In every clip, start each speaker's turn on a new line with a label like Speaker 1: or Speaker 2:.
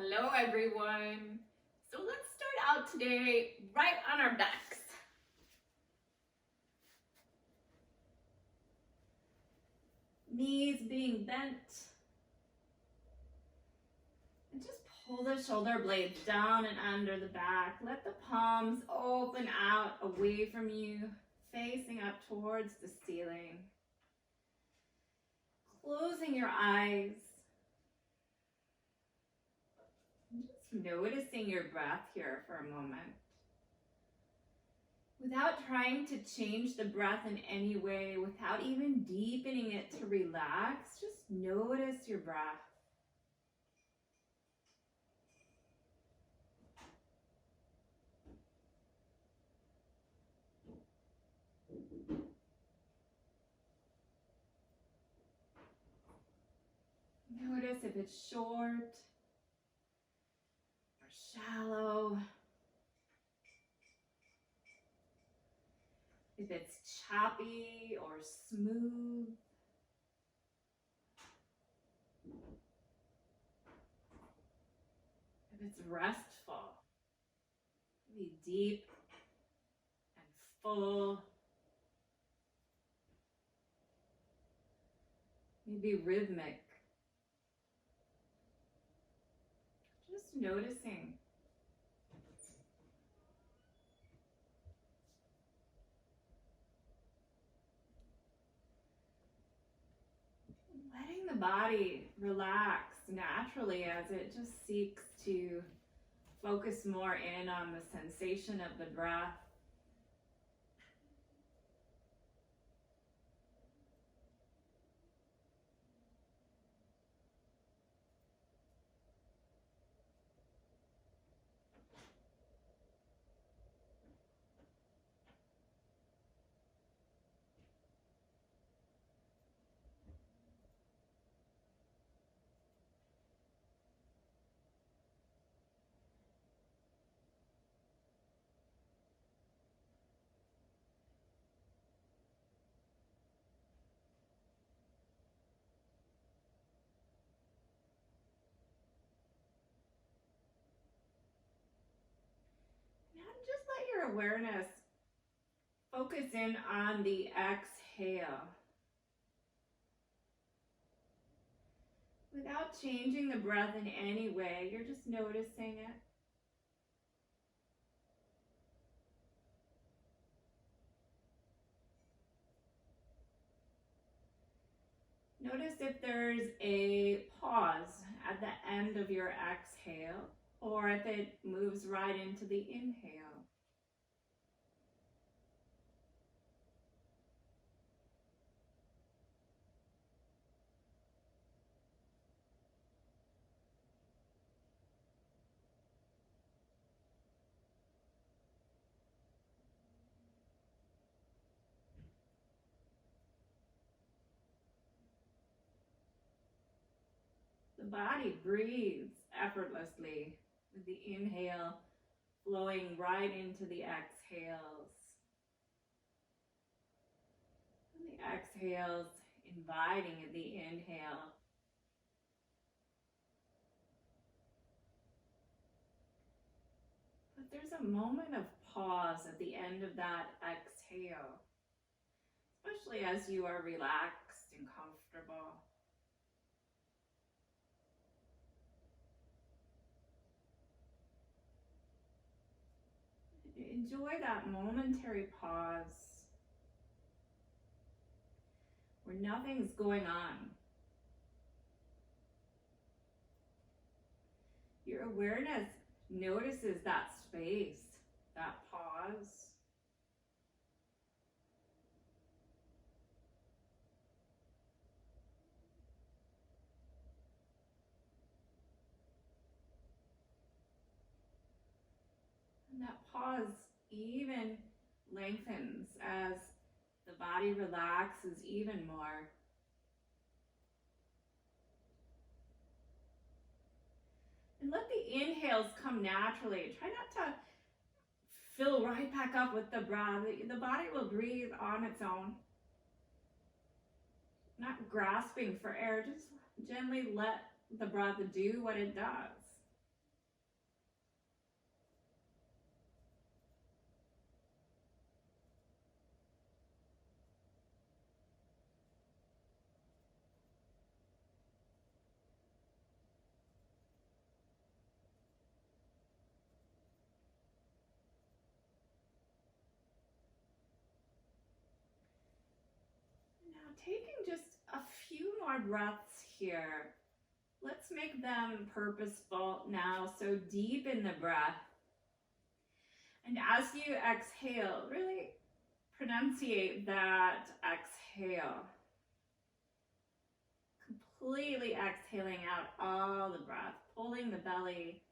Speaker 1: Hello everyone. So let's start out today right on our backs. Knees being bent. And just pull the shoulder blades down and under the back. Let the palms open out away from you, facing up towards the ceiling. Closing your eyes. Just noticing your breath here for a moment. Without trying to change the breath in any way, without even deepening it to relax, just notice your breath. Notice if it's short or shallow. If it's choppy or smooth. If it's restful. Be deep and full. Maybe rhythmic. Just noticing. Letting the body relax naturally as it just seeks to focus more in on the sensation of the breath. Now just let your awareness focus in on the exhale. Without changing the breath in any way, you're just noticing it. Notice if there's a pause at the end of your exhale, or if it moves right into the inhale. The body breathes effortlessly with the inhale flowing right into the exhales. And the exhales inviting the inhale. But there's a moment of pause at the end of that exhale, especially as you are relaxed and comfortable. Enjoy that momentary pause where nothing's going on. Your awareness notices that space, that pause. And that pause even lengthens as the body relaxes even more. And let the inhales come naturally. Try not to fill right back up with the breath. The body will breathe on its own. Not grasping for air, just gently let the breath do what it does. taking just a few more breaths here. Let's make them purposeful now. So deepen the breath. And as you exhale, really pronunciate that exhale. Completely exhaling out all the breath, pulling the belly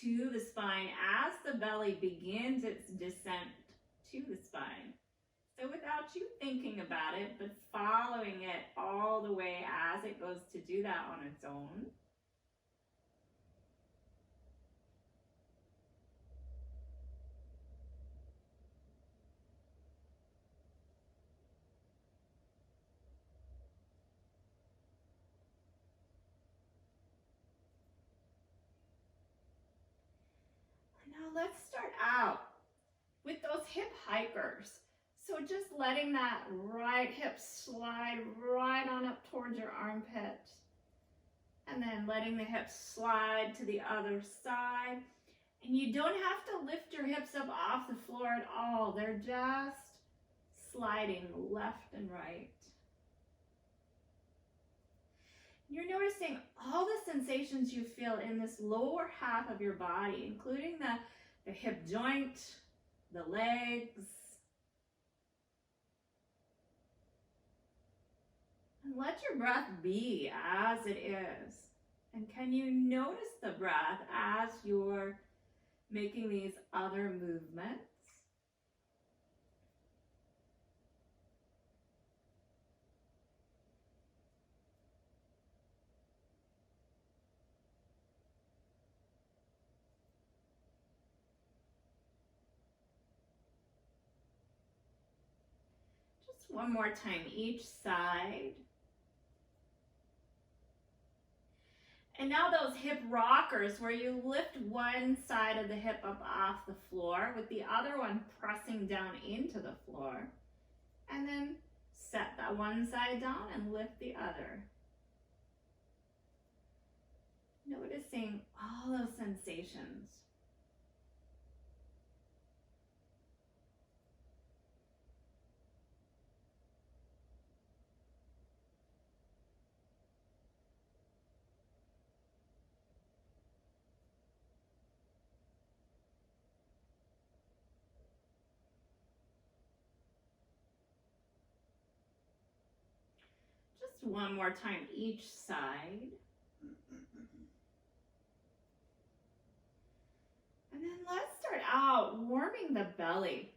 Speaker 1: to the spine as the belly begins its descent to the spine. So without you thinking about it, but following it all the way as it goes to do that on its own. Now let's start out with those hip hikers. So just letting that right hip slide right on up towards your armpit. And then letting the hips slide to the other side. And you don't have to lift your hips up off the floor at all. They're just sliding left and right. You're noticing all the sensations you feel in this lower half of your body, including the hip joint, the legs. And let your breath be as it is. And can you notice the breath as you're making these other movements? Just one more time, each side. And now those hip rockers where you lift one side of the hip up off the floor with the other one pressing down into the floor. And then set that one side down and lift the other. Noticing all those sensations. One more time each side. And then let's start out warming the belly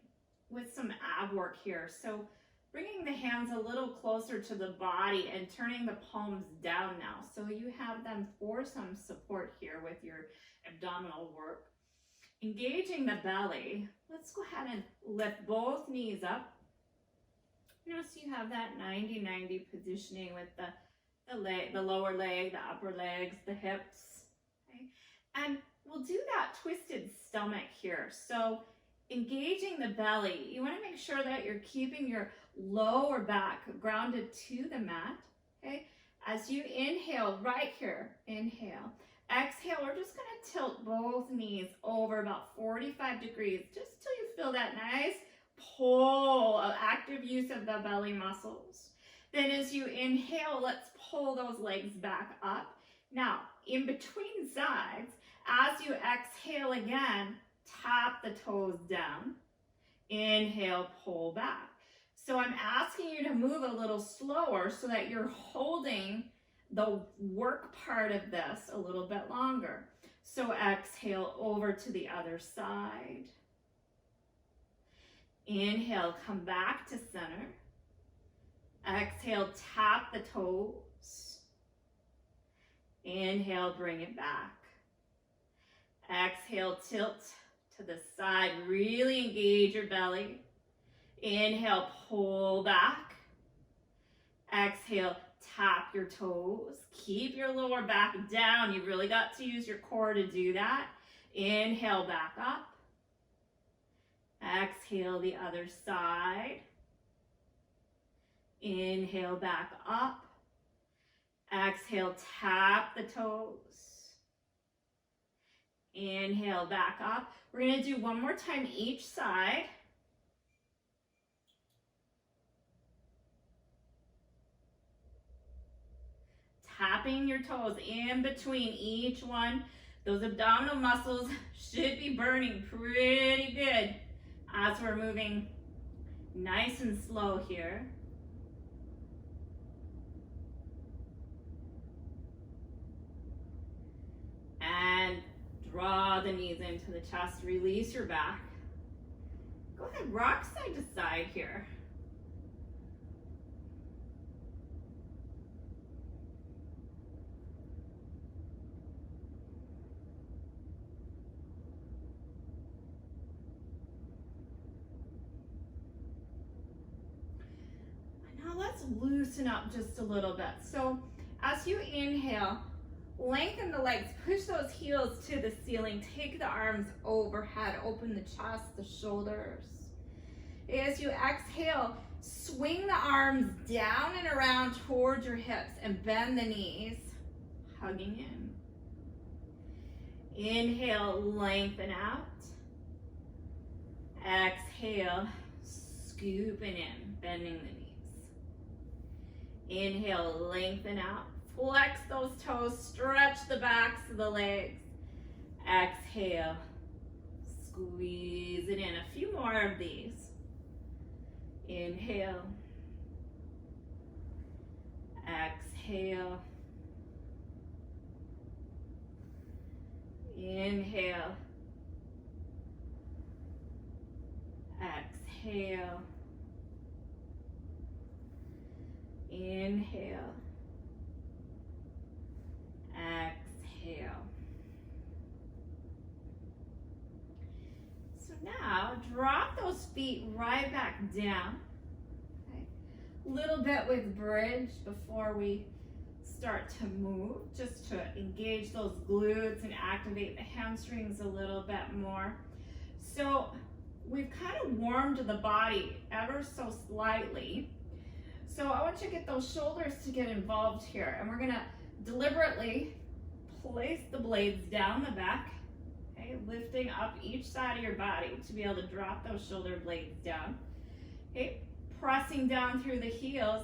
Speaker 1: with some ab work here. So bringing the hands a little closer to the body and turning the palms down now. So you have them for some support here with your abdominal work. Engaging the belly. Let's go ahead and lift both knees up. Notice you have that 90-90 positioning with the lower leg, the upper legs, the hips. Okay? And we'll do that twisted stomach here. So engaging the belly, you want to make sure that you're keeping your lower back grounded to the mat. Okay? As you inhale right here, inhale. Exhale, we're just going to tilt both knees over about 45 degrees just till you feel that nice pull, active use of the belly muscles. Then as you inhale, let's pull those legs back up. Now, in between sides, as you exhale again, tap the toes down. Inhale, pull back. So I'm asking you to move a little slower so that you're holding the work part of this a little bit longer. So exhale over to the other side. Inhale, come back to center. Exhale, tap the toes. Inhale, bring it back. Exhale, tilt to the side. Really engage your belly. Inhale, pull back. Exhale, tap your toes. Keep your lower back down. You really got to use your core to do that. Inhale, back up. Exhale, the other side. Inhale, back up. Exhale, tap the toes. Inhale, back up. We're going to do one more time each side. tapping your toes in between each one. Those abdominal muscles should be burning pretty good as we're moving nice and slow here. And draw the knees into the chest, release your back. Go ahead, rock side to side here. Now let's loosen up just a little bit. So as you inhale, lengthen the legs, push those heels to the ceiling, take the arms overhead, open the chest, the shoulders. As you exhale, swing the arms down and around towards your hips and bend the knees, hugging in. Inhale, lengthen out. Exhale, scooping in, bending the knees. Inhale, lengthen out. Flex those toes, stretch the backs of the legs. Exhale, squeeze it in. A few more of these. Inhale. Exhale. Inhale. Exhale. Inhale. Exhale. So now drop those feet right back down. Okay. Little bit with bridge before we start to move, just to engage those glutes and activate the hamstrings a little bit more. So we've kind of warmed the body ever so slightly. So I want you to get those shoulders to get involved here, and we're gonna deliberately place the blades down the back, okay, lifting up each side of your body to be able to drop those shoulder blades down. Okay, pressing down through the heels,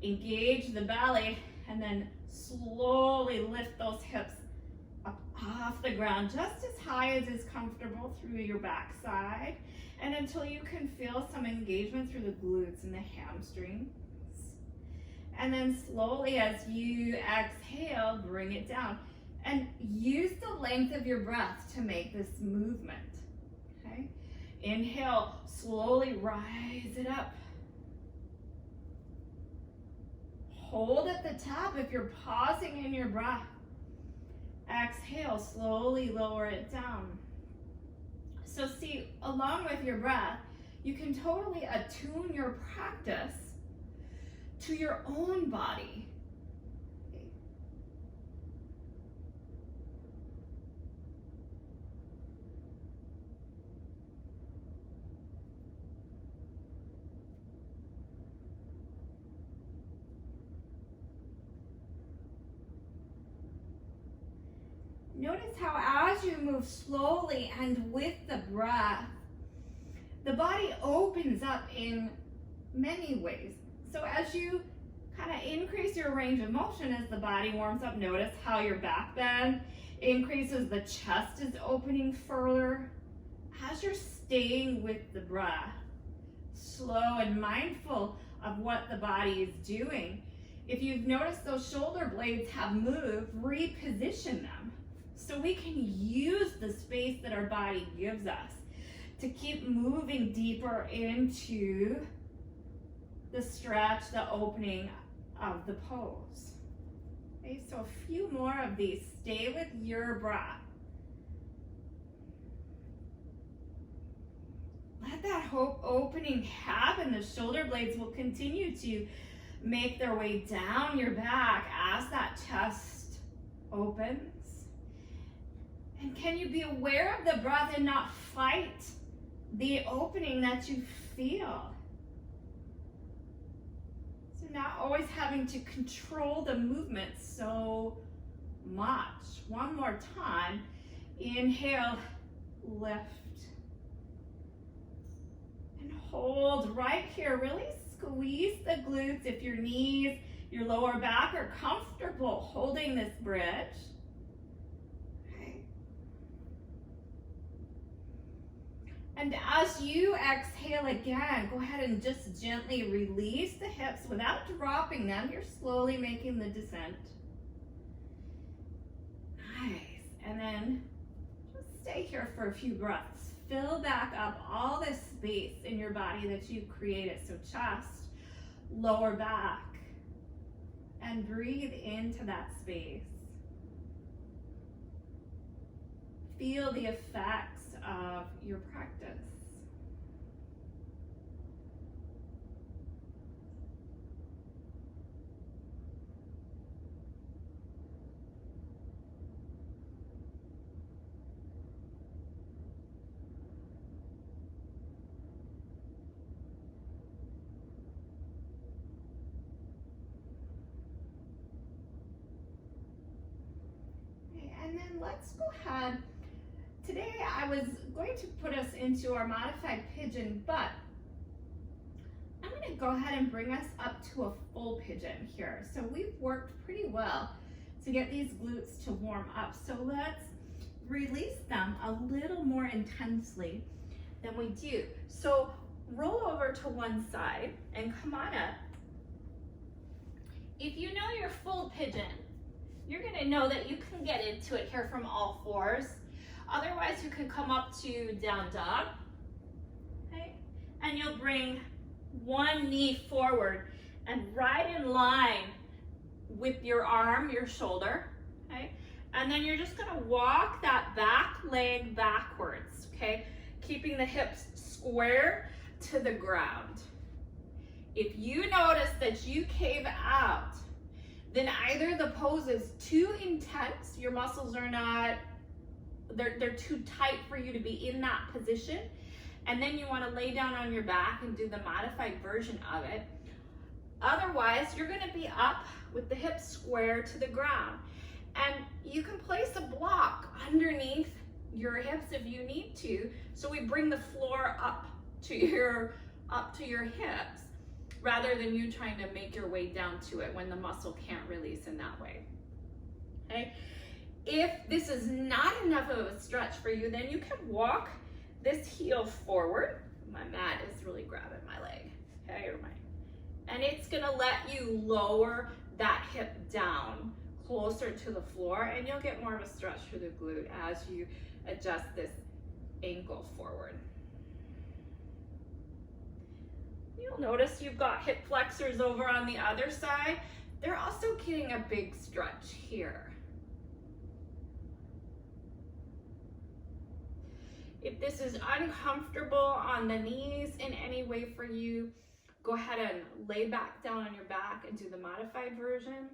Speaker 1: engage the belly, and then slowly lift those hips up off the ground, just as high as is comfortable through your backside, and until you can feel some engagement through the glutes and the hamstrings. And then slowly, as you exhale, bring it down. And use the length of your breath to make this movement, okay? Inhale, slowly rise it up. Hold at the top if you're pausing in your breath. Exhale, slowly lower it down. So see, along with your breath, you can totally attune your practice to your own body. Notice how as you move slowly and with the breath, the body opens up in many ways. So as you kind of increase your range of motion as the body warms up, notice how your back bend increases, the chest is opening further. As you're staying with the breath, slow and mindful of what the body is doing. If you've noticed those shoulder blades have moved, reposition them. So we can use the space that our body gives us to keep moving deeper into the stretch, the opening of the pose. Okay, so a few more of these. Stay with your breath. Let that opening happen. The shoulder blades will continue to make their way down your back as that chest opens. And can you be aware of the breath and not fight the opening that you feel? So not always having to control the movement so much. One more time. Inhale, lift. And hold right here. Really squeeze the glutes. If your knees, your lower back are comfortable holding this bridge. Okay. And as you exhale again, go ahead and just gently release the hips without dropping them. You're slowly making the descent. Nice. And then just stay here for a few breaths. Fill back up all this space in your body that you've created. So chest, lower back, and breathe into that space. Feel the effects of your practice. And then let's go ahead. Today I was going to put us into our modified pigeon, but I'm going to go ahead and bring us up to a full pigeon here. So we've worked pretty well to get these glutes to warm up. So let's release them a little more intensely than we do. So roll over to one side and come on up. If you know your full pigeon, you're going to know that you can get into it here from all fours. Otherwise, you can come up to down dog, okay? And you'll bring one knee forward and right in line with your arm, your shoulder, okay? And then you're just going to walk that back leg backwards, okay? Keeping the hips square to the ground. If you notice that you cave out, then either the pose is too intense, your muscles are not, they're too tight for you to be in that position, and then you want to lay down on your back and do the modified version of it. Otherwise, you're going to be up with the hips square to the ground. And you can place a block underneath your hips if you need to, so we bring the floor up to your hips, rather than you trying to make your way down to it when the muscle can't release in that way, okay? If this is not enough of a stretch for you, then you can walk this heel forward. My mat is really grabbing my leg, okay? And it's gonna let you lower that hip down closer to the floor, and you'll get more of a stretch through the glute as you adjust this ankle forward. You'll notice you've got hip flexors over on the other side. They're also getting a big stretch here. If this is uncomfortable on the knees in any way for you, go ahead and lay back down on your back and do the modified version.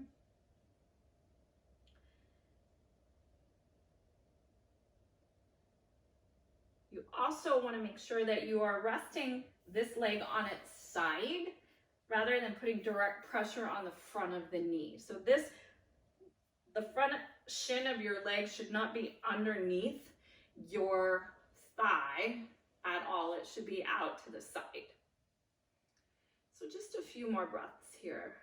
Speaker 1: You also want to make sure that you are resting this leg on its side rather than putting direct pressure on the front of the knee. So the front shin of your leg should not be underneath your thigh at all. It should be out to the side. So just a few more breaths here.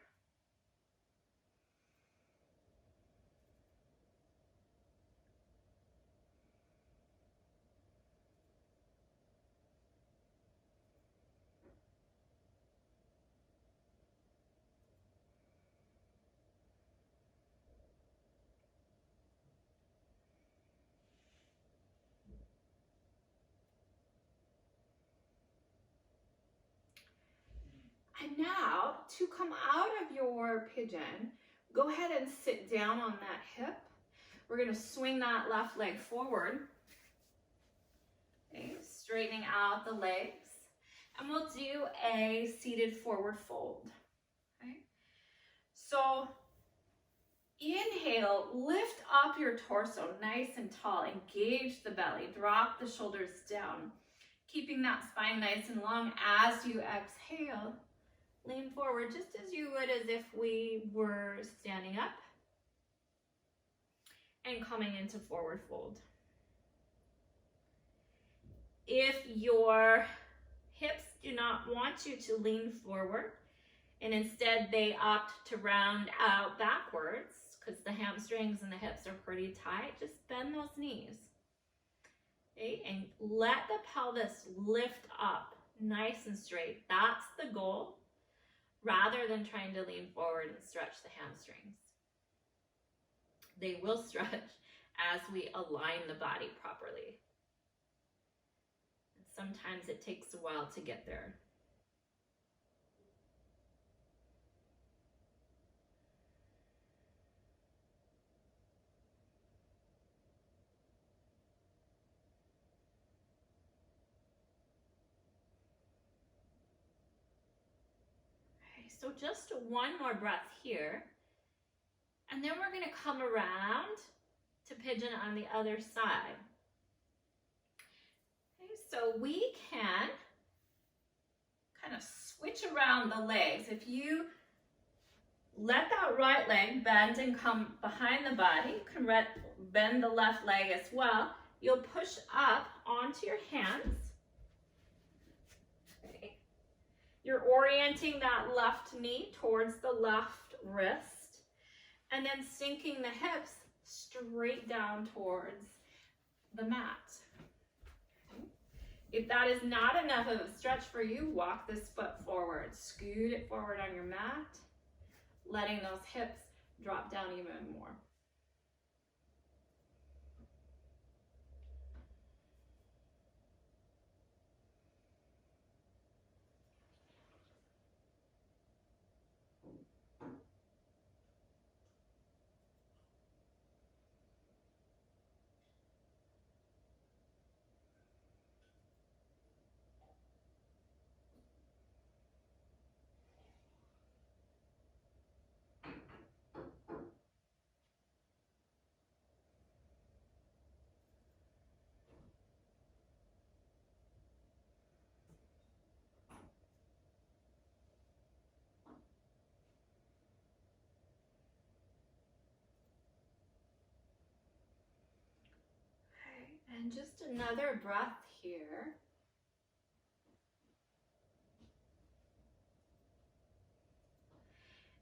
Speaker 1: And now, to come out of your pigeon, go ahead and sit down on that hip. We're going to swing that left leg forward. Okay, straightening out the legs. And we'll do a seated forward fold. Okay, so inhale, lift up your torso nice and tall. Engage the belly. Drop the shoulders down. Keeping that spine nice and long as you exhale. Lean forward just as you would as if we were standing up. And coming into forward fold. If your hips do not want you to lean forward, And instead they opt to round out backwards because the hamstrings and the hips are pretty tight. Just bend those knees. Okay, and let the pelvis lift up nice and straight. That's the goal, rather than trying to lean forward and stretch the hamstrings. They will stretch as we align the body properly. And sometimes it takes a while to get there. So just one more breath here. And then we're going to come around to pigeon on the other side. Okay, so we can kind of switch around the legs. If you let that right leg bend and come behind the body, you can bend the left leg as well. You'll push up onto your hands. You're orienting that left knee towards the left wrist and then sinking the hips straight down towards the mat. If that is not enough of a stretch for you, walk this foot forward. Scoot it forward on your mat, letting those hips drop down even more. And just another breath here.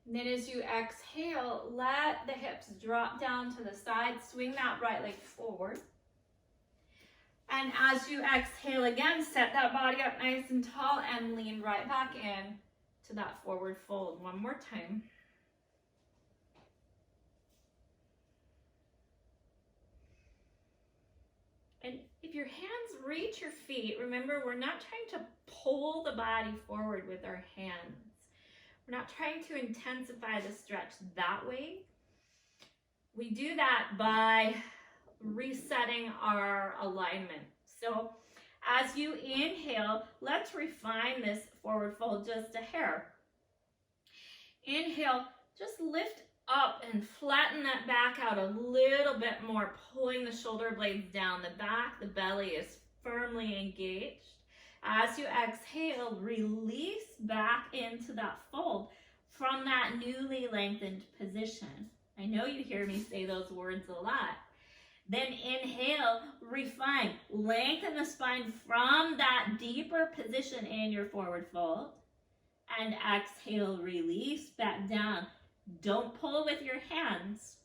Speaker 1: And then as you exhale, let the hips drop down to the side. Swing that right leg forward. And as you exhale again, set that body up nice and tall and lean right back in to that forward fold. One more time. And if your hands reach your feet, remember we're not trying to pull the body forward with our hands. We're not trying to intensify the stretch that way. We do that by resetting our alignment. So as you inhale, let's refine this forward fold just a hair. Inhale, just lift up and flatten that back out a little bit more, pulling the shoulder blades down. The back, the belly is firmly engaged. As you exhale, release back into that fold from that newly lengthened position. I know you hear me say those words a lot. Then inhale, refine, lengthen the spine from that deeper position in your forward fold. And exhale, release back down. Don't pull with your hands.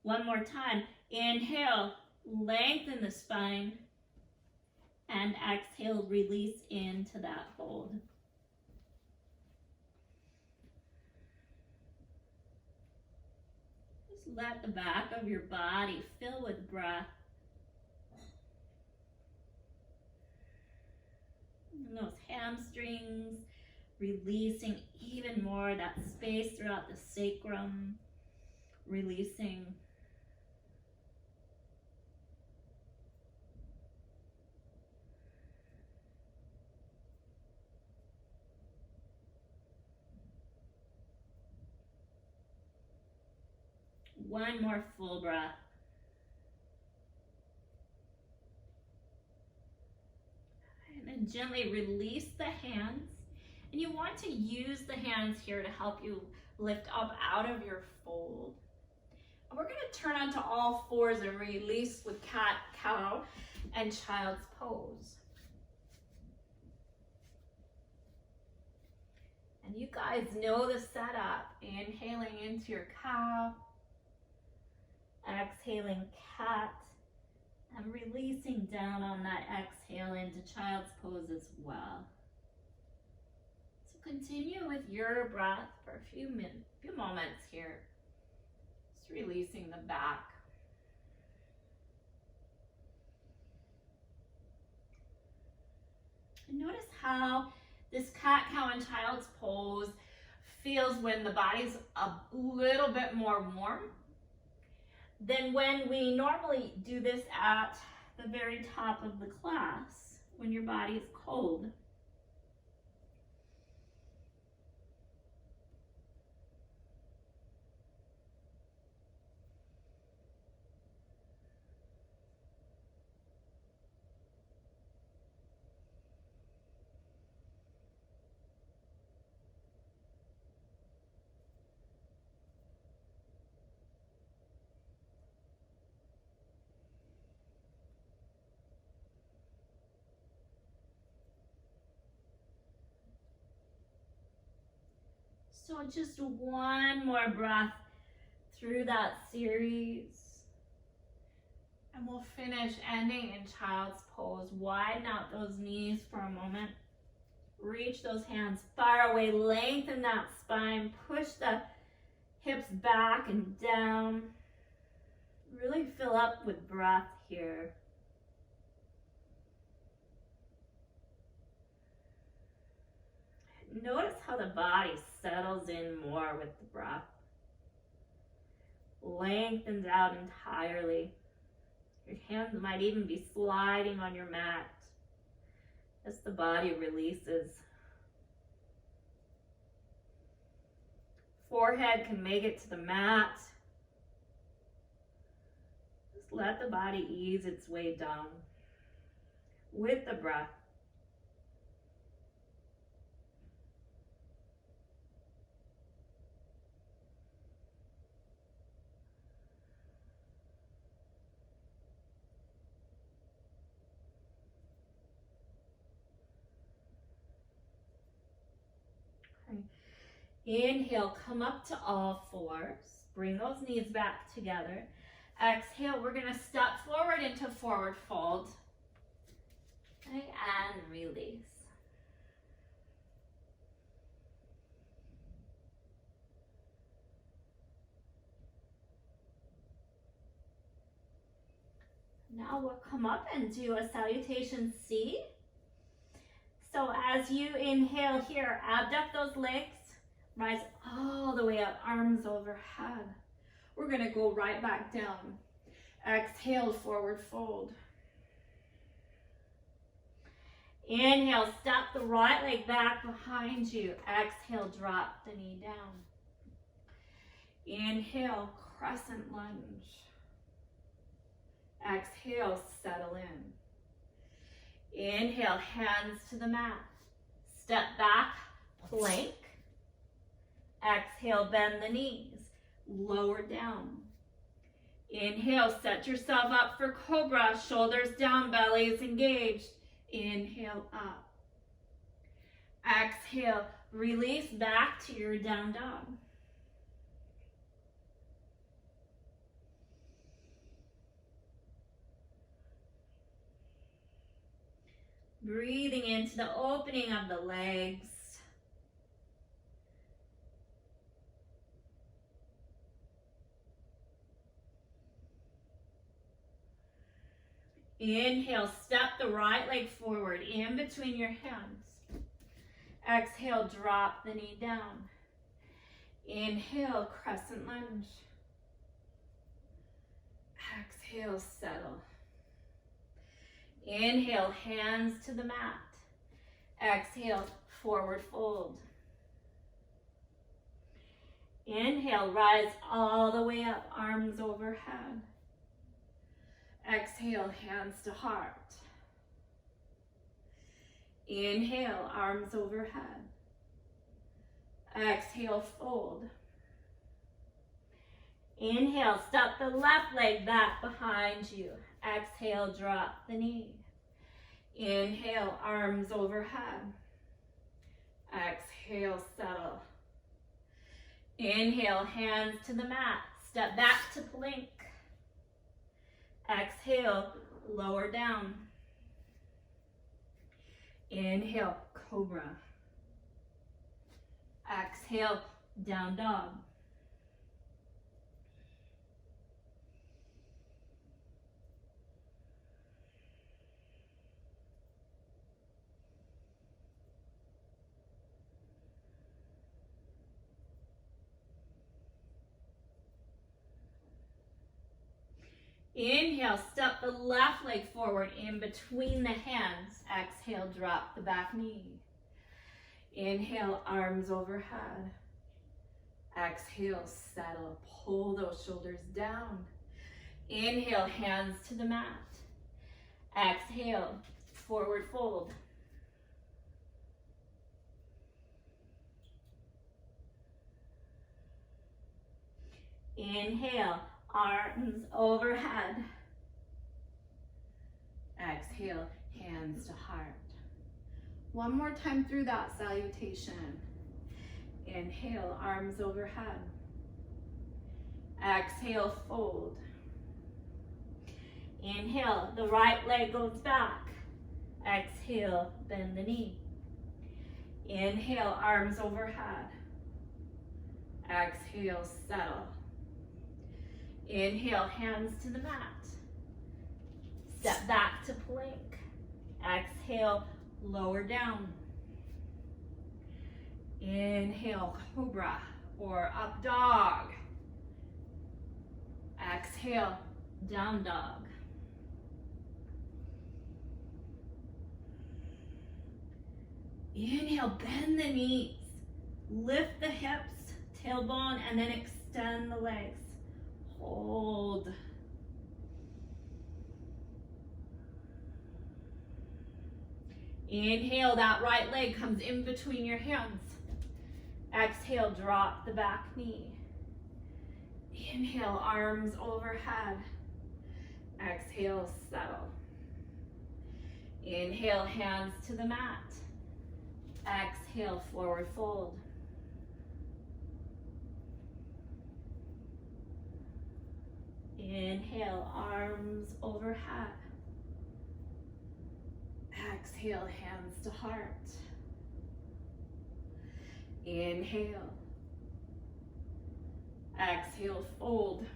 Speaker 1: One more time. Inhale, lengthen the spine. And exhale, release into that hold. Just let the back of your body fill with breath. And those hamstrings, releasing even more that space throughout the sacrum, releasing. One more full breath. And then gently release the hands. And you want to use the hands here to help you lift up out of your fold. And we're going to turn onto all fours and release with cat, cow, and child's pose. And you guys know the setup. Inhaling into your cow. Exhaling cat. And releasing down on that exhale into child's pose as well. So continue with your breath for a few moments here. Just releasing the back. And notice how this cat, cow, and child's pose feels when the body's a little bit more warm than when we normally do this at the very top of the class, when your body is cold. So just one more breath through that series. And we'll finish ending in child's pose. Widen out those knees for a moment. Reach those hands far away. Lengthen that spine. Push the hips back and down. Really fill up with breath here. Notice how the body settles in more with the breath. Lengthens out entirely. Your hands might even be sliding on your mat as the body releases. Forehead can make it to the mat. Just let the body ease its way down with the breath. Inhale, come up to all fours. Bring those knees back together. Exhale, we're going to step forward into forward fold. Okay, and release. Now we'll come up and do a salutation C. So as you inhale here, abduct those legs. Rise all the way up, arms overhead. We're going to go right back down. Exhale, forward fold. Inhale, step the right leg back behind you. Exhale, drop the knee down. Inhale, crescent lunge. Exhale, settle in. Inhale, hands to the mat. Step back, plank. Exhale, bend the knees, lower down. Inhale, set yourself up for cobra, shoulders down, belly is engaged. Inhale, up. Exhale, release back to your down dog. Breathing into the opening of the legs. Inhale, step the right leg forward in between your hands. Exhale, drop the knee down. Inhale, crescent lunge. Exhale, settle. Inhale, hands to the mat. Exhale, forward fold. Inhale, rise all the way up, arms overhead. Exhale, hands to heart. Inhale, arms overhead. Exhale, fold. Inhale, step the left leg back behind you. Exhale, drop the knee. Inhale, arms overhead. Exhale, settle. Inhale, hands to the mat. Step back to plank. Exhale, lower down. Inhale, cobra. Exhale, down dog. Inhale, step the left leg forward in between the hands. Exhale, drop the back knee. Inhale, arms overhead. Exhale, settle. Pull those shoulders down. Inhale, hands to the mat. Exhale, forward fold. Inhale, arms overhead. Exhale, hands to heart. One more time through that salutation. Inhale, arms overhead. Exhale, fold. Inhale, the right leg goes back. Exhale, bend the knee. Inhale, arms overhead. Exhale, settle. Inhale, hands to the mat. Step back to plank. Exhale, lower down. Inhale, cobra or up dog. Exhale, down dog. Inhale, bend the knees. Lift the hips, tailbone, and then extend the legs. Hold. Inhale, that right leg comes in between your hands. Exhale, drop the back knee. Inhale, arms overhead. Exhale, settle. Inhale, hands to the mat. Exhale, forward fold. Inhale, arms overhead. Exhale, hands to heart. Inhale. Exhale, fold.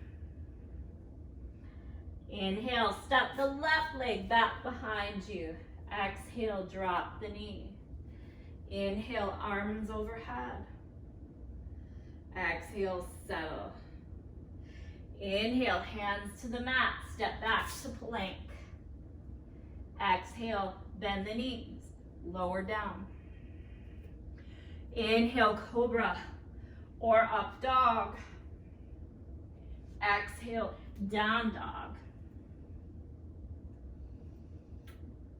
Speaker 1: Inhale, step the left leg back behind you. Exhale, drop the knee. Inhale, arms overhead. Exhale, settle. Inhale, hands to the mat. Step back to plank. Exhale, bend the knees. Lower down. Inhale, cobra or up dog. Exhale, down dog.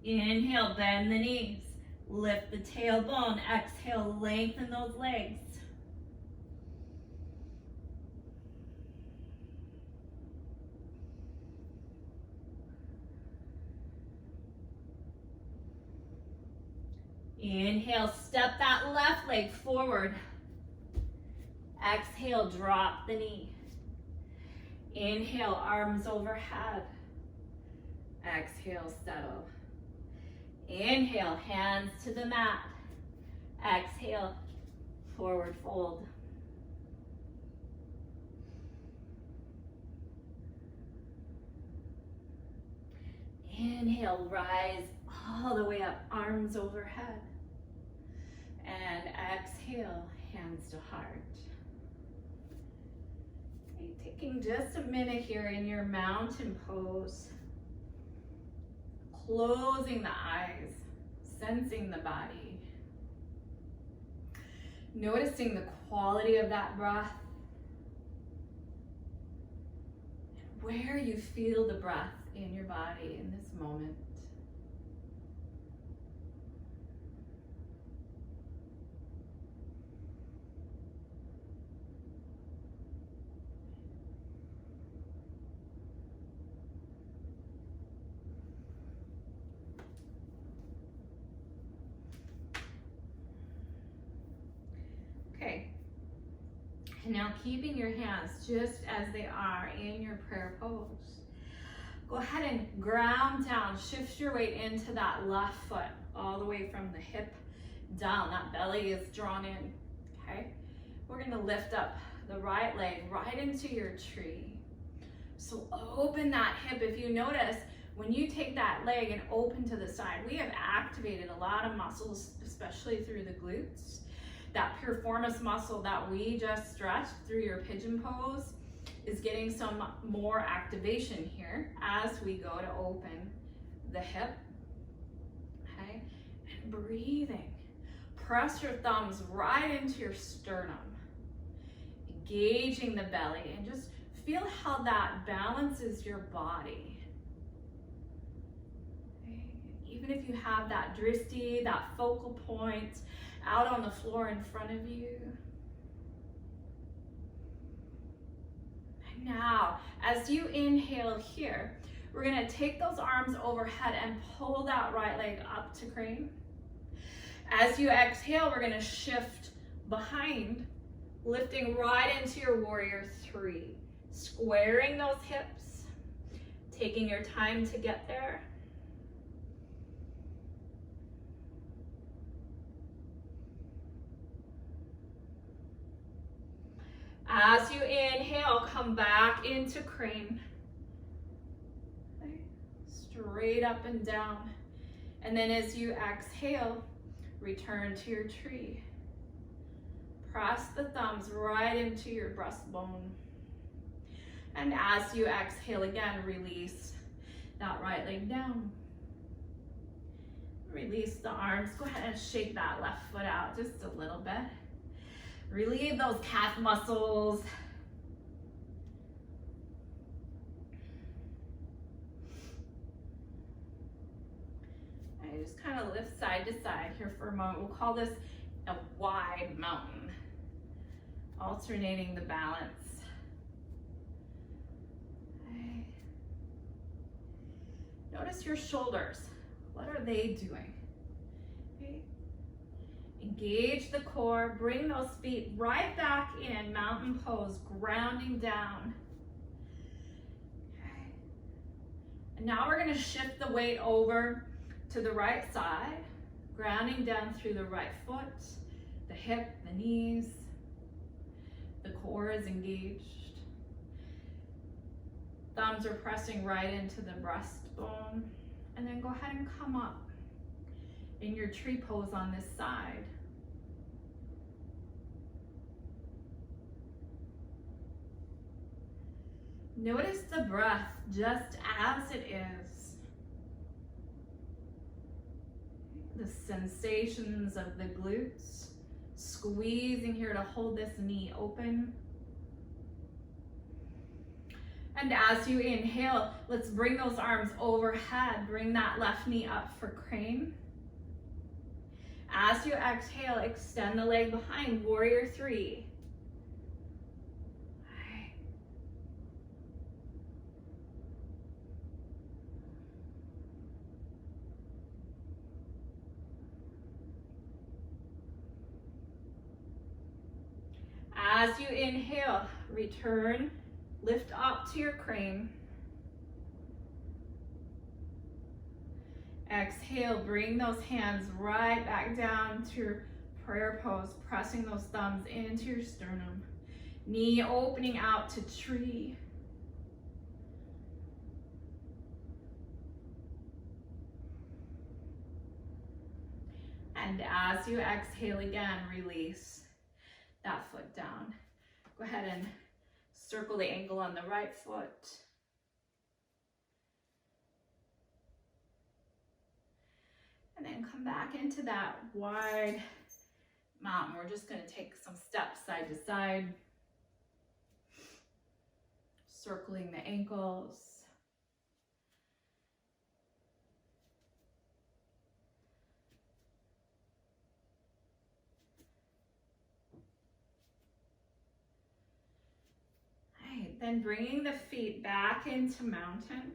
Speaker 1: Inhale, bend the knees. Lift the tailbone. Exhale, lengthen those legs. Inhale, step that left leg forward. Exhale, drop the knee. Inhale, arms overhead. Exhale, settle. Inhale, hands to the mat. Exhale, forward fold. Inhale, rise all the way up, arms overhead. And exhale, hands to heart. Okay, taking just a minute here in your mountain pose. Closing the eyes, sensing the body. Noticing the quality of that breath. Where you feel the breath in your body in this moment. And now keeping your hands just as they are in your prayer pose. Go ahead and ground down, shift your weight into that left foot, all the way from the hip down. That belly is drawn in, okay? We're gonna lift up the right leg right into your tree. So open that hip. If you notice, when you take that leg and open to the side, we have activated a lot of muscles, especially through the glutes. That piriformis muscle that we just stretched through your pigeon pose is getting some more activation here as we go to open the hip, okay? And breathing. Press your thumbs right into your sternum, engaging the belly, and just feel how that balances your body. Okay? Even if you have that drishti, that focal point out on the floor in front of you. And now, as you inhale here, we're gonna take those arms overhead and pull that right leg up to crane. As you exhale, we're gonna shift behind, lifting right into your warrior three. Squaring those hips, taking your time to get there. As you inhale, come back into crane. Okay. Straight up and down. And then as you exhale, return to your tree. Press the thumbs right into your breastbone. And as you exhale again, release that right leg down. Release the arms. Go ahead and shake that left foot out just a little bit. Relieve those calf muscles. And just kind of lift side to side here for a moment. We'll call this a wide mountain. Alternating the balance. Okay. Notice your shoulders. What are they doing? Okay. Engage the core, bring those feet right back in mountain pose, grounding down. Okay. And now we're gonna shift the weight over to the right side, grounding down through the right foot, the hip, the knees. The core is engaged. Thumbs are pressing right into the breastbone. And then go ahead and come up in your tree pose on this side. Notice the breath just as it is. The sensations of the glutes, squeezing here to hold this knee open. And as you inhale, let's bring those arms overhead. Bring that left knee up for crane. As you exhale, extend the leg behind, warrior three. As you inhale, return, lift up to your crane. Exhale, bring those hands right back down to your prayer pose, pressing those thumbs into your sternum. Knee opening out to tree. And as you exhale again, release that foot down. Go ahead and circle the ankle on the right foot. And then come back into that wide mountain. We're just going to take some steps side to side, circling the ankles. Then bringing the feet back into mountain.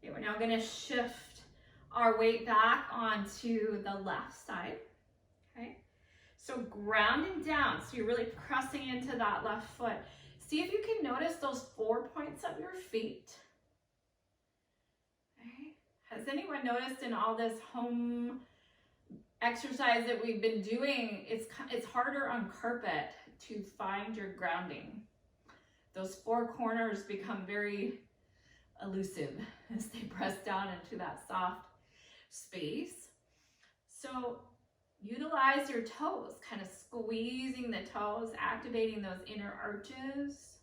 Speaker 1: Okay, we're now going to shift our weight back onto the left side. Okay, So grounding down, so you're really pressing into that left foot. See if you can notice those 4 points of your feet. Okay. Has anyone noticed in all this home exercise that we've been doing, it's harder on carpet to find your grounding. Those 4 corners become very elusive as they press down into that soft space. So utilize your toes, kind of squeezing the toes, activating those inner arches.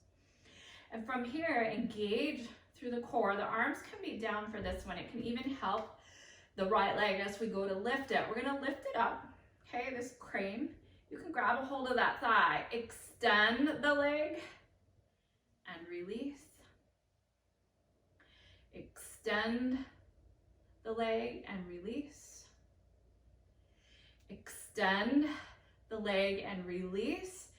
Speaker 1: And from here, engage through the core. The arms can be down for this one. It can even help the right leg as we go to lift it. We're going to lift it up, okay, this crane. You can grab a hold of that thigh, extend the leg, and release. Extend the leg and release. Extend the leg and release.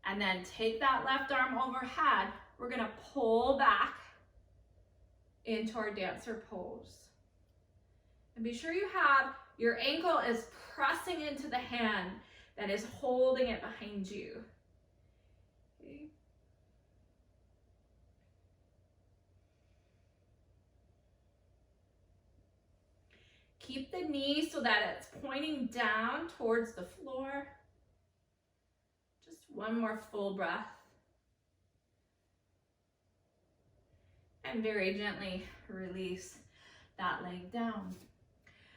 Speaker 1: And then take that left arm overhead. We're going to pull back into our dancer pose. And be sure you have your ankle is pressing into the hand that is holding it behind you. Okay. Keep the knee so that it's pointing down towards the floor. Just one more full breath. And very gently release that leg down.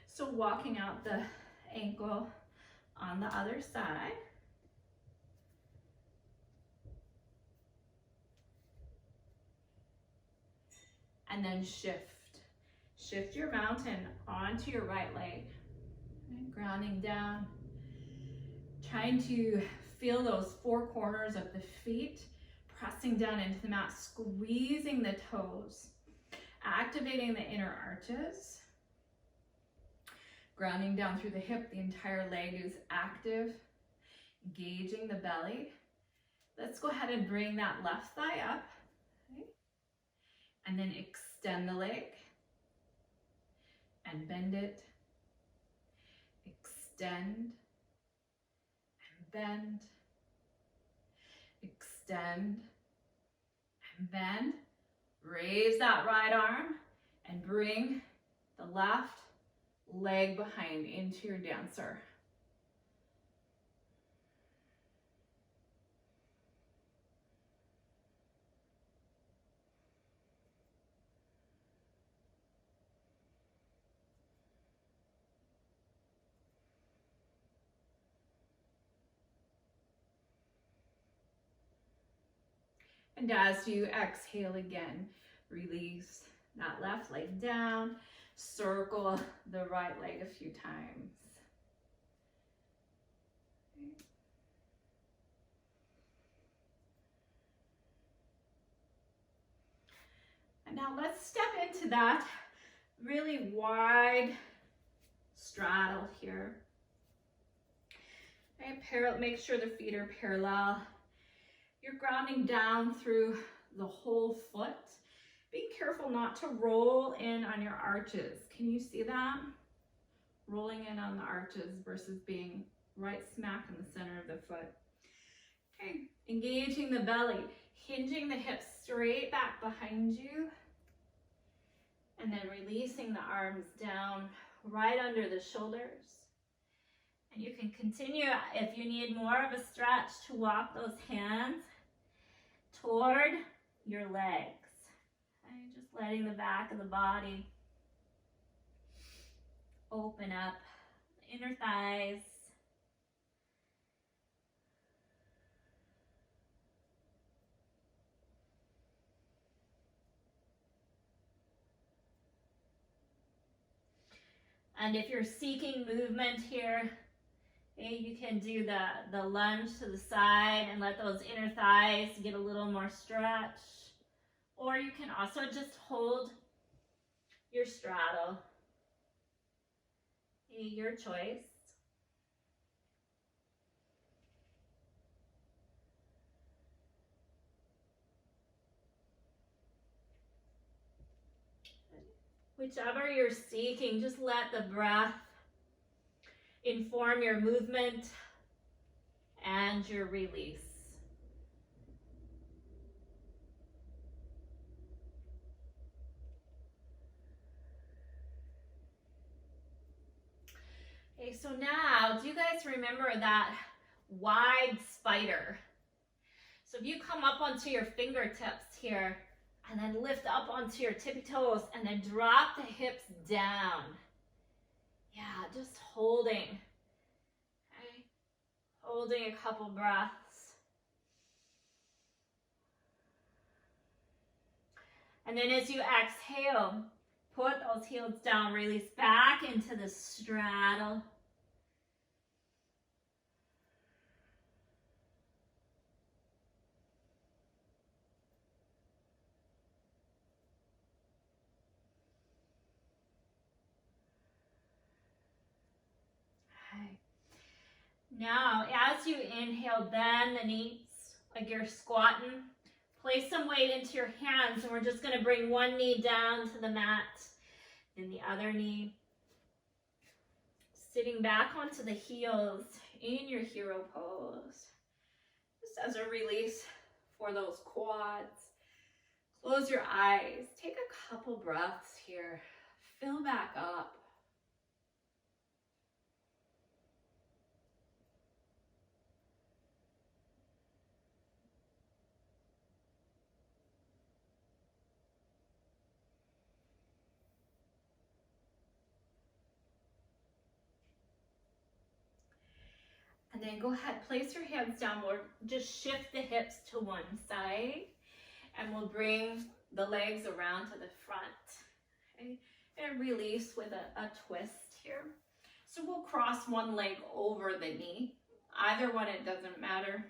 Speaker 1: So walking out the ankle on the other side. And then shift. Shift your mountain onto your right leg. And grounding down. Trying to feel those 4 corners of the feet. Pressing down into the mat. Squeezing the toes. Activating the inner arches. Grounding down through the hip, the entire leg is active, engaging the belly. Let's go ahead and bring that left thigh up, okay? And then extend the leg and bend it. Extend and bend. Extend and bend. Raise that right arm and bring the left leg behind into your dancer. And as you exhale again, release that left leg down. Circle the right leg a few times. Okay. And now let's step into that really wide straddle here. Okay, make sure the feet are parallel. You're grounding down through the whole foot. Be careful not to roll in on your arches. Can you see that? Rolling in on the arches versus being right smack in the center of the foot. Okay, engaging the belly, hinging the hips straight back behind you, and then releasing the arms down right under the shoulders. And you can continue, if you need more of a stretch, to walk those hands toward your legs. Okay, just letting the back of the body open up, inner thighs. And if you're seeking movement here, okay, you can do the lunge to the side and let those inner thighs get a little more stretch. Or you can also just hold your straddle. Okay, your choice. Whichever you're seeking, just let the breath inform your movement. and your release. Okay, so now, do you guys remember that wide spider? So if you come up onto your fingertips here, and then lift up onto your tippy toes, and then drop the hips down. Yeah, just holding. Okay, holding a couple breaths. And then as you exhale, put those heels down, release back into the straddle. Okay. Now, as you inhale, bend the knees like you're squatting. Place some weight into your hands, and we're just going to bring one knee down to the mat, and the other knee sitting back onto the heels in your hero pose. Just as a release for those quads. Close your eyes. Take a couple breaths here. Fill back up. And then go ahead, place your hands downward. Just shift the hips to one side. And we'll bring the legs around to the front. Okay? And release with a twist here. So we'll cross one leg over the knee. Either one, it doesn't matter.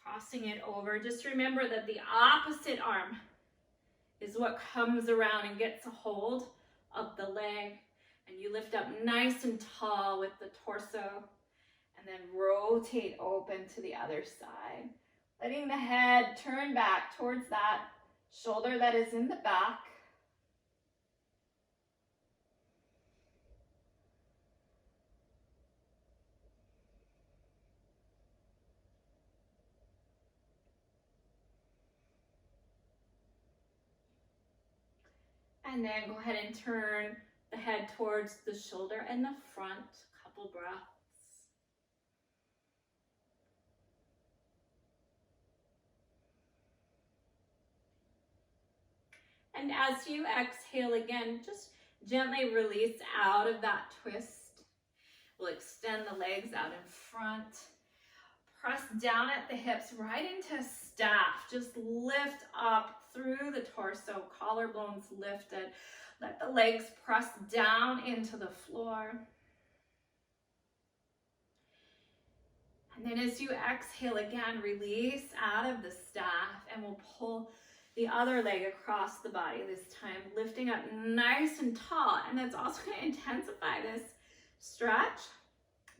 Speaker 1: Crossing it over. Just remember that the opposite arm is what comes around and gets a hold of the leg. And you lift up nice and tall with the torso. And then rotate open to the other side. Letting the head turn back towards that shoulder that is in the back. And then go ahead and turn the head towards the shoulder and the front. Couple breaths. And as you exhale again, just gently release out of that twist. We'll extend the legs out in front. Press down at the hips right into staff. Just lift up through the torso, collarbones lifted. Let the legs press down into the floor. And then as you exhale again, release out of the staff, and we'll pull the other leg across the body this time, lifting up nice and tall. And that's also going to intensify this stretch.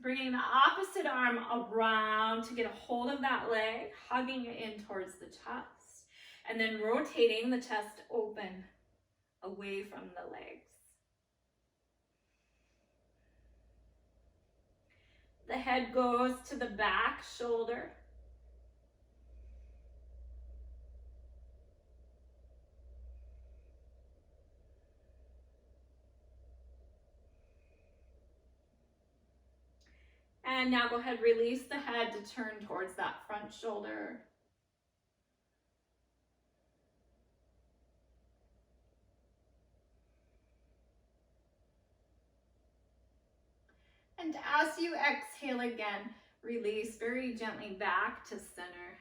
Speaker 1: Bringing the opposite arm around to get a hold of that leg, hugging it in towards the chest. And then rotating the chest open away from the legs. The head goes to the back shoulder. And now go ahead, release the head to turn towards that front shoulder. And as you exhale again, release very gently back to center.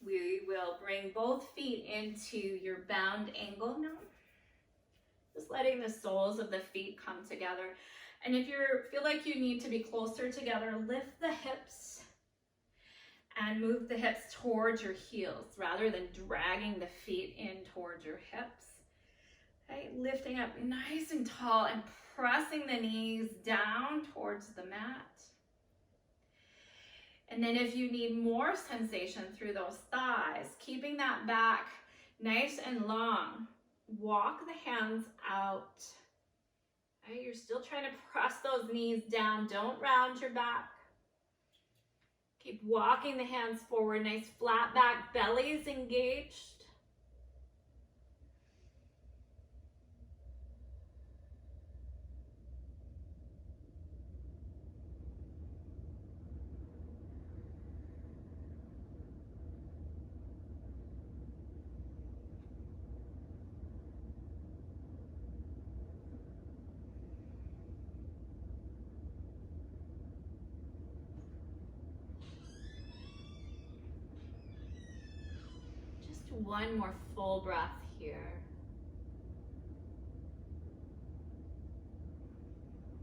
Speaker 1: We will bring both feet into your bound angle now. Just letting the soles of the feet come together. And if you feel like you need to be closer together, lift the hips and move the hips towards your heels rather than dragging the feet in towards your hips. Okay, lifting up nice and tall and pressing the knees down towards the mat. And then if you need more sensation through those thighs, keeping that back nice and long, walk the hands out. Okay, you're still trying to press those knees down. Don't round your back. Keep walking the hands forward. Nice flat back, belly is engaged. One more full breath here.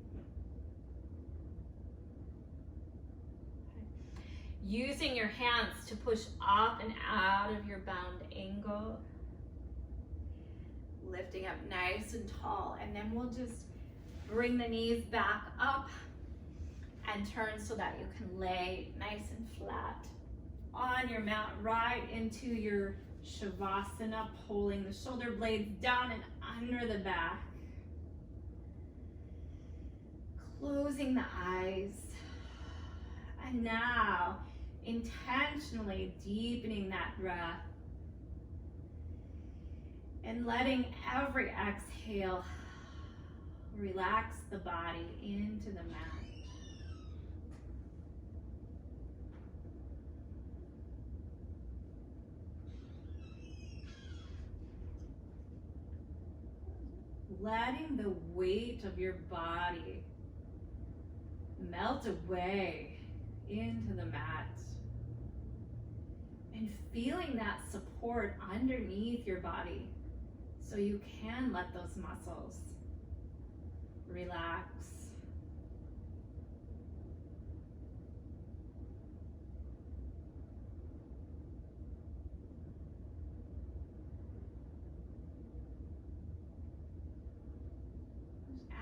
Speaker 1: Okay. Using your hands to push up and out of your bound angle. Lifting up nice and tall, and then we'll just bring the knees back up and turn so that you can lay nice and flat on your mat, right into your Shavasana, pulling the shoulder blades down and under the back. Closing the eyes. And now, intentionally deepening that breath. And letting every exhale relax the body into the mat. Letting the weight of your body melt away into the mat. And feeling that support underneath your body so you can let those muscles relax.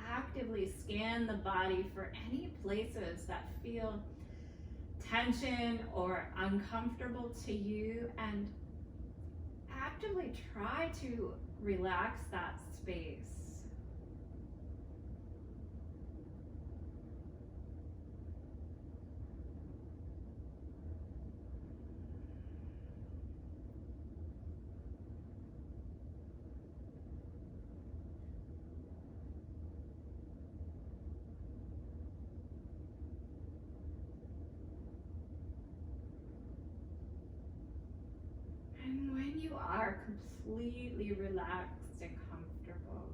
Speaker 1: Actively scan the body for any places that feel tension or uncomfortable to you, and actively try to relax that space. Are completely relaxed and comfortable,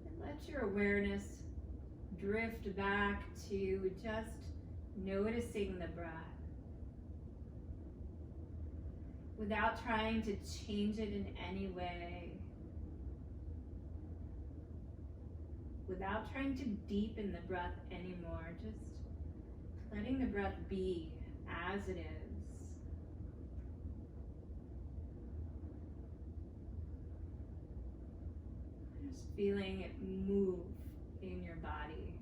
Speaker 1: and let your awareness drift back to just noticing the breath without trying to change it in any way, without trying to deepen the breath anymore, just letting the breath be as it is. Feeling it move in your body.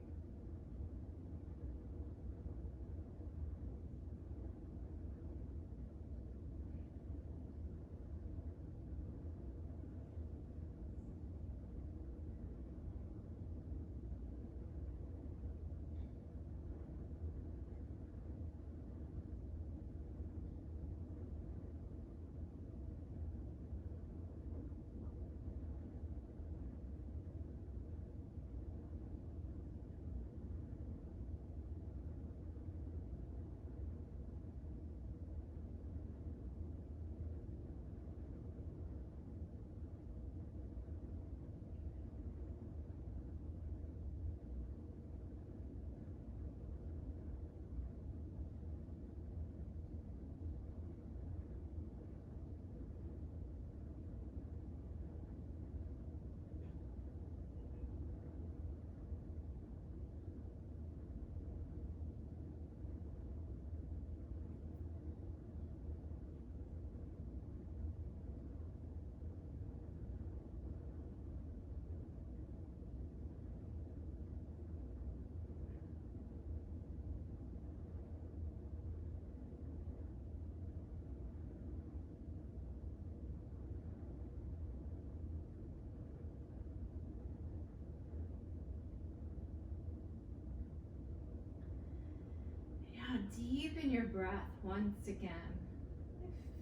Speaker 1: Deepen your breath once again.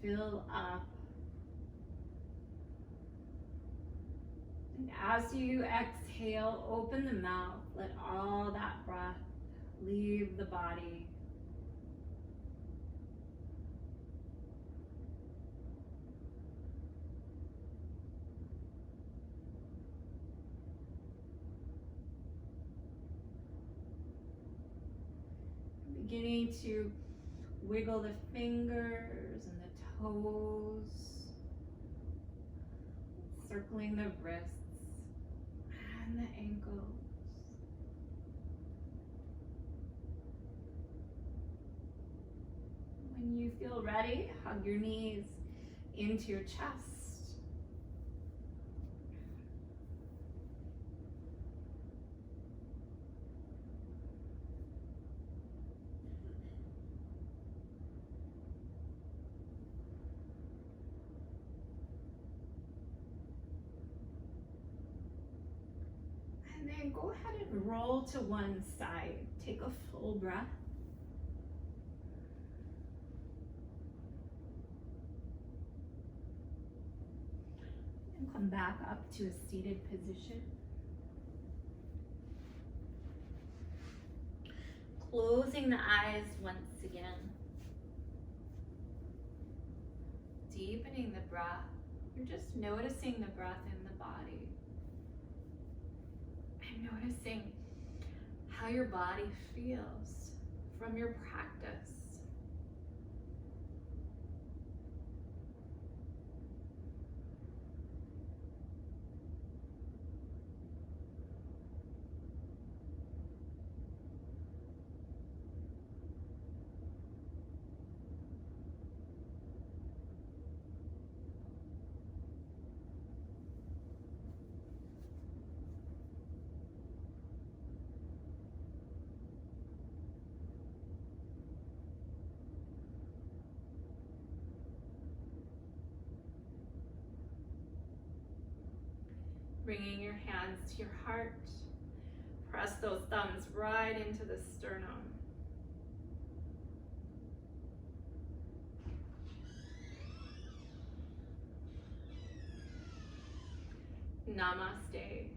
Speaker 1: Fill up. And as you exhale, open the mouth. Let all that breath leave the body. Beginning to wiggle the fingers and the toes, circling the wrists and the ankles. When you feel ready, hug your knees into your chest. And then go ahead and roll to one side. Take a full breath. And come back up to a seated position. Closing the eyes once again. Deepening the breath. You're just noticing the breath in the body. And noticing how your body feels from your practice. Bringing your hands to your heart. Press those thumbs right into the sternum. Namaste.